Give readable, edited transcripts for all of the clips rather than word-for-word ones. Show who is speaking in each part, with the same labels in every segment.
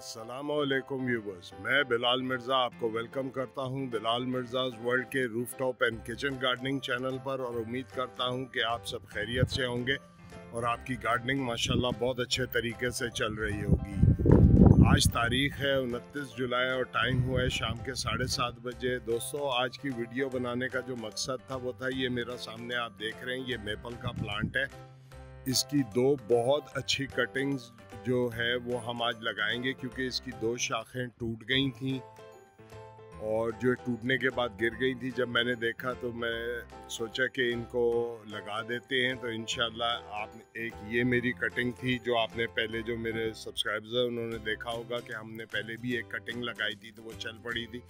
Speaker 1: अस्सलामुअलैकुम व्यूवर्स, मैं बिलाल मिर्ज़ा आपको वेलकम करता हूं बिलाल मिर्ज़ाज़ वर्ल्ड के rooftop and kitchen gardening channel पर। और उम्मीद करता हूं कि आप सब खैरियत से होंगे और आपकी गार्डनिंग माशाल्लाह बहुत अच्छे तरीके से चल रही होगी। आज तारीख़ है 29 जुलाई और टाइम हुआ है शाम के 7:30 बजे। दोस्तों, आज की वीडियो बनाने का जो मकसद था वो था, ये मेरा सामने आप देख रहे हैं, ये मेपल का प्लांट है। इसकी दो बहुत अच्छी कटिंग्स जो है वो हम आज लगाएंगे, क्योंकि इसकी दो शाखें टूट गई थी और जो टूटने के बाद गिर गई थी। जब मैंने देखा तो मैं सोचा कि इनको लगा देते हैं। तो इंशाल्लाह आप एक ये मेरी कटिंग थी जो आपने पहले, जो मेरे सब्सक्राइबर्स हैं उन्होंने देखा होगा कि हमने पहले भी एक कटिंग लगाई थी तो वो चल पड़ी थी।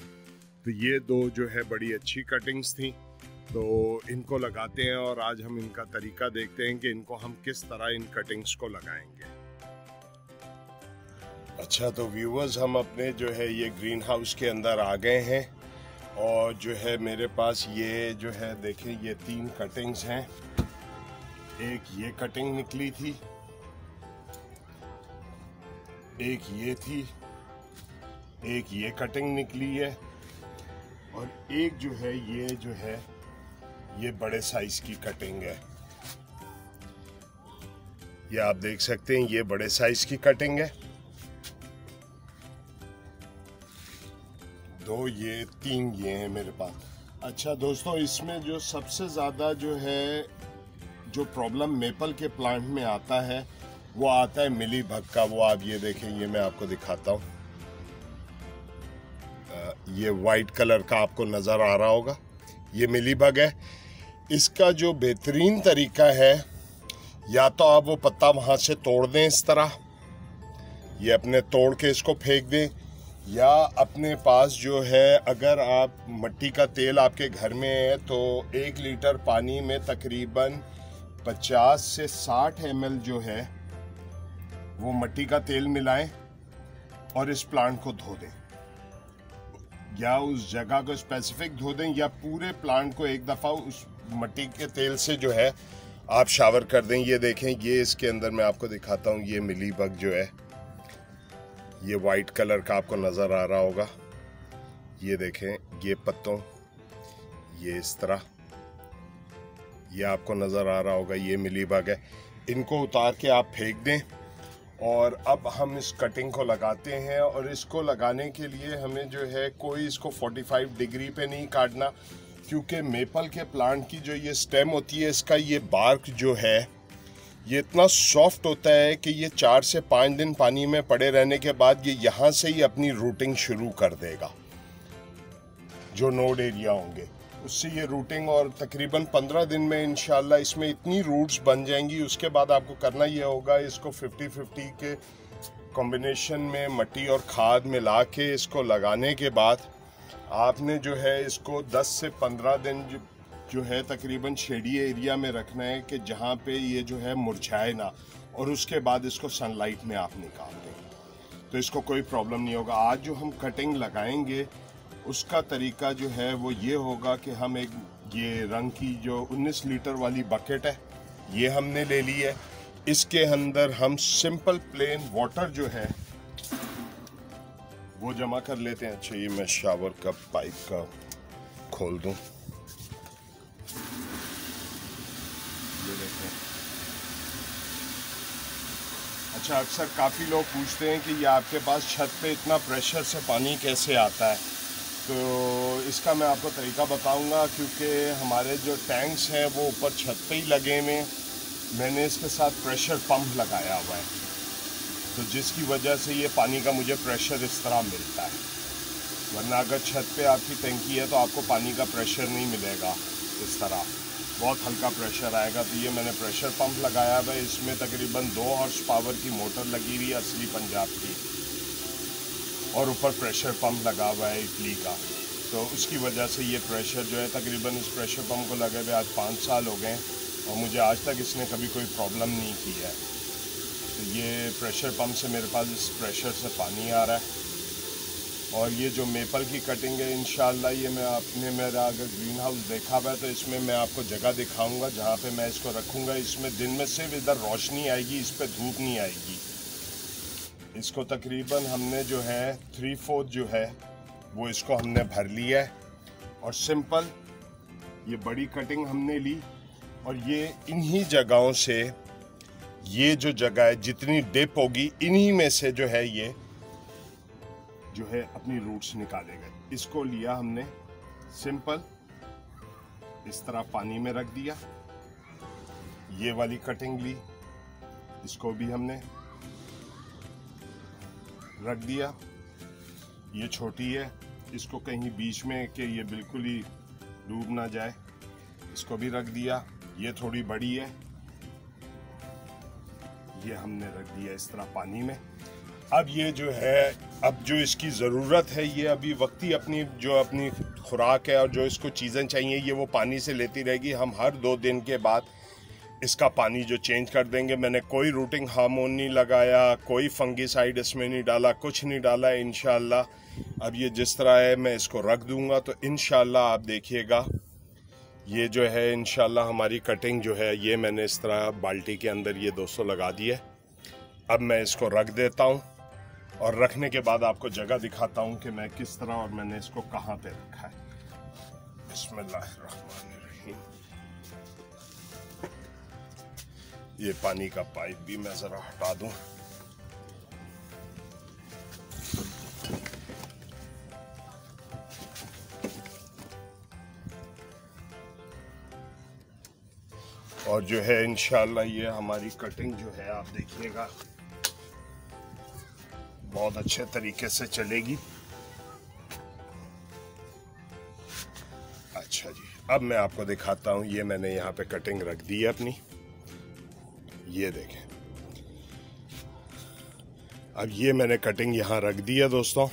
Speaker 1: तो ये दो जो है बड़ी अच्छी कटिंग्स थी, तो इनको लगाते हैं और आज हम इनका तरीका देखते हैं कि इनको हम किस तरह इन कटिंग्स को लगाएंगे। अच्छा, तो व्यूवर्स, हम अपने जो है ये ग्रीन हाउस के अंदर आ गए हैं और जो है मेरे पास ये जो है देखें, ये 3 कटिंग्स हैं। एक ये कटिंग निकली थी, एक ये थी, एक ये कटिंग निकली है और एक जो है ये बड़े साइज की कटिंग है। ये आप देख सकते हैं, ये बड़े साइज की कटिंग है। दो ये, 3 ये हैं मेरे पास। अच्छा दोस्तों, इसमें जो सबसे ज़्यादा जो है जो प्रॉब्लम मेपल के प्लांट में आता है वो आता है मिली बग का। वो आप ये देखें, ये मैं आपको दिखाता हूँ। ये वाइट कलर का आपको नज़र आ रहा होगा, ये मिली बग है। इसका जो बेहतरीन तरीका है, या तो आप वो पत्ता वहाँ से तोड़ दें इस तरह, ये अपने तोड़ के इसको फेंक दें, या अपने पास जो है अगर आप मिट्टी का तेल आपके घर में है तो 1 लीटर पानी में तकरीबन 50 से 60 ml जो है वो मिट्टी का तेल मिलाएं और इस प्लांट को धो दें, या उस जगह को स्पेसिफिक धो दें, या पूरे प्लांट को एक दफ़ा उस मिट्टी के तेल से जो है आप शावर कर दें। ये देखें, ये इसके अंदर मैं आपको दिखाता हूँ, ये मिली बग जो है, ये वाइट कलर का आपको नज़र आ रहा होगा। ये देखें, ये पत्तों, ये इस तरह, ये आपको नज़र आ रहा होगा, ये मिली बग है। इनको उतार के आप फेंक दें और अब हम इस कटिंग को लगाते हैं। और इसको लगाने के लिए हमें जो है कोई इसको 45 डिग्री पे नहीं काटना, क्योंकि मेपल के प्लांट की जो ये स्टेम होती है, इसका ये बार्क जो है ये इतना सॉफ्ट होता है कि ये 4 से 5 दिन पानी में पड़े रहने के बाद ये यहाँ से ही अपनी रूटिंग शुरू कर देगा। जो नोड एरिया होंगे उससे ये रूटिंग, और तकरीबन 15 दिन में इंशाल्लाह इसमें इतनी रूट्स बन जाएंगी। उसके बाद आपको करना ये होगा, इसको 50-50 के कॉम्बिनेशन में मिट्टी और खाद मिला के इसको लगाने के बाद आपने जो है इसको 10 से 15 दिन जो है तकरीबन शेडी एरिया में रखना है, कि जहाँ पे ये जो है मुरझाए ना, और उसके बाद इसको सनलाइट में आप निकाल दें तो इसको कोई प्रॉब्लम नहीं होगा। आज जो हम कटिंग लगाएंगे उसका तरीका जो है वो ये होगा कि हम एक ये रंग की जो 19 लीटर वाली बकेट है ये हमने ले ली है। इसके अंदर हम सिंपल प्लेन वाटर जो है वो जमा कर लेते हैं। अच्छा, ये मैं शावर का पाइप का खोल दूं। ये देखें। अच्छा, अक्सर काफ़ी लोग पूछते हैं कि ये आपके पास छत पे इतना प्रेशर से पानी कैसे आता है। तो इसका मैं आपको तरीका बताऊंगा, क्योंकि हमारे जो टैंक्स हैं वो ऊपर छत पे ही लगे हुए हैं। मैंने इसके साथ प्रेशर पंप लगाया हुआ है, तो जिसकी वजह से ये पानी का मुझे प्रेशर इस तरह मिलता है। वरना अगर छत पे आपकी टंकी है तो आपको पानी का प्रेशर नहीं मिलेगा, इस तरह बहुत हल्का प्रेशर आएगा। तो ये मैंने प्रेशर पंप लगाया हुआ है। इसमें तकरीबन 2 हॉर्स पावर की मोटर लगी हुई है, असली पंजाब की, और ऊपर प्रेशर पंप लगा हुआ है इटली का। तो उसकी वजह से ये प्रेशर जो है, तकरीबन इस प्रेशर पंप को लगे हुए आज 5 साल हो गए और मुझे आज तक इसने कभी कोई प्रॉब्लम नहीं की है। तो ये प्रेशर पंप से मेरे पास इस प्रेशर से पानी आ रहा है। और ये जो मेपल की कटिंग है, इंशाल्लाह ये मैं आपने मेरा अगर ग्रीन हाउस देखा हुआ है तो इसमें मैं आपको जगह दिखाऊंगा जहाँ पे मैं इसको रखूँगा। इसमें दिन में सिर्फ इधर रोशनी आएगी, इस पर धूप नहीं आएगी। इसको तकरीबन हमने जो है 3/4 जो है वो इसको हमने भर लिया है। और सिंपल ये बड़ी कटिंग हमने ली और ये इन्हीं जगहों से, ये जो जगह है जितनी डिप होगी इन्हीं में से जो है ये जो है अपनी रूट्स निकालेगा। इसको लिया हमने सिंपल इस तरह पानी में रख दिया। ये वाली कटिंग ली, इसको भी हमने रख दिया। ये छोटी है, इसको कहीं बीच में कि ये बिल्कुल ही डूब ना जाए, इसको भी रख दिया। ये थोड़ी बड़ी है, ये हमने रख दिया इस तरह पानी में। अब ये जो है, अब जो इसकी ज़रूरत है, ये अभी वक्ती अपनी जो अपनी खुराक है और जो इसको चीज़ें चाहिए ये वो पानी से लेती रहेगी। हम हर 2 दिन के बाद इसका पानी जो चेंज कर देंगे। मैंने कोई रूटिंग हार्मोन नहीं लगाया, कोई फंगीसाइड इसमें नहीं डाला, कुछ नहीं डाला। इंशाल्लाह अब ये जिस तरह है मैं इसको रख दूंगा तो इंशाल्लाह आप देखिएगा ये जो है इंशाल्लाह हमारी कटिंग जो है ये मैंने इस तरह बाल्टी के अंदर ये 200 लगा दी है। अब मैं इसको रख देता हूँ और रखने के बाद आपको जगह दिखाता हूँ कि मैं किस तरह और मैंने इसको कहाँ पे रखा है। बिस्मिल्लाहिर्रहमानिर्रहीम। ये पानी का पाइप भी मैं ज़रा हटा दूँ। और जो है इंशाल्लाह ये हमारी कटिंग जो है आप देखिएगा बहुत अच्छे तरीके से चलेगी। अच्छा जी, अब मैं आपको दिखाता हूँ। ये मैंने यहाँ पे कटिंग रख दी है अपनी, ये देखें। अब ये मैंने कटिंग यहाँ रख दी है दोस्तों।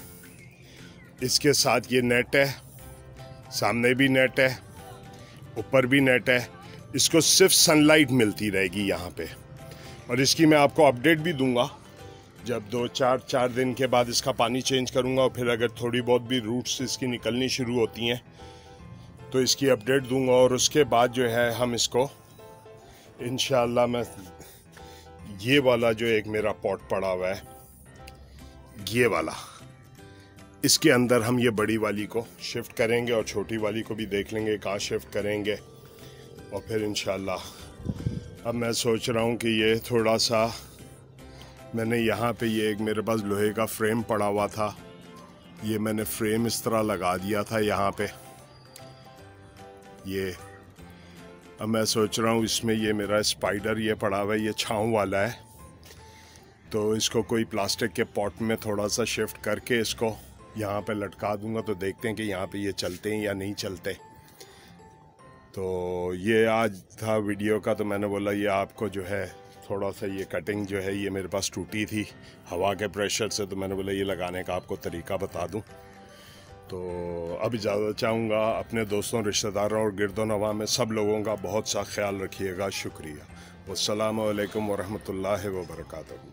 Speaker 1: इसके साथ ये नेट है, सामने भी नेट है, ऊपर भी नेट है। इसको सिर्फ सनलाइट मिलती रहेगी यहाँ पे। और इसकी मैं आपको अपडेट भी दूंगा जब 2-4 दिन के बाद इसका पानी चेंज करूँगा। और फिर अगर थोड़ी बहुत भी रूट्स इसकी निकलनी शुरू होती हैं तो इसकी अपडेट दूंगा। और उसके बाद जो है हम इसको इंशाल्लाह मैं ये वाला जो एक मेरा पॉट पड़ा हुआ है, ये वाला, इसके अंदर हम ये बड़ी वाली को शिफ्ट करेंगे और छोटी वाली को भी देख लेंगे कहाँ शिफ्ट करेंगे। और फिर इंशाल्लाह अब मैं सोच रहा हूँ कि ये थोड़ा सा मैंने यहाँ पे ये एक मेरे पास लोहे का फ्रेम पड़ा हुआ था, ये मैंने फ्रेम इस तरह लगा दिया था यहाँ पे। ये अब मैं सोच रहा हूँ इसमें ये मेरा स्पाइडर ये पड़ा हुआ है, ये छाँव वाला है, तो इसको कोई प्लास्टिक के पॉट में थोड़ा सा शिफ्ट करके इसको यहाँ पे लटका दूंगा। तो देखते हैं कि यहाँ पे ये चलते हैं या नहीं चलते। तो ये आज था वीडियो का, तो मैंने बोला ये आपको जो है थोड़ा सा ये कटिंग जो है ये मेरे पास टूटी थी हवा के प्रेशर से, तो मैंने बोला ये लगाने का आपको तरीका बता दूं। तो अब इजाज़त चाहूँगा। अपने दोस्तों, रिश्तेदारों और गिरदो नवा में सब लोगों का बहुत सा ख्याल रखिएगा। शुक्रिया। वस्सलामु अलैकुम वरहमतुल्लाहि वबरकातुहू।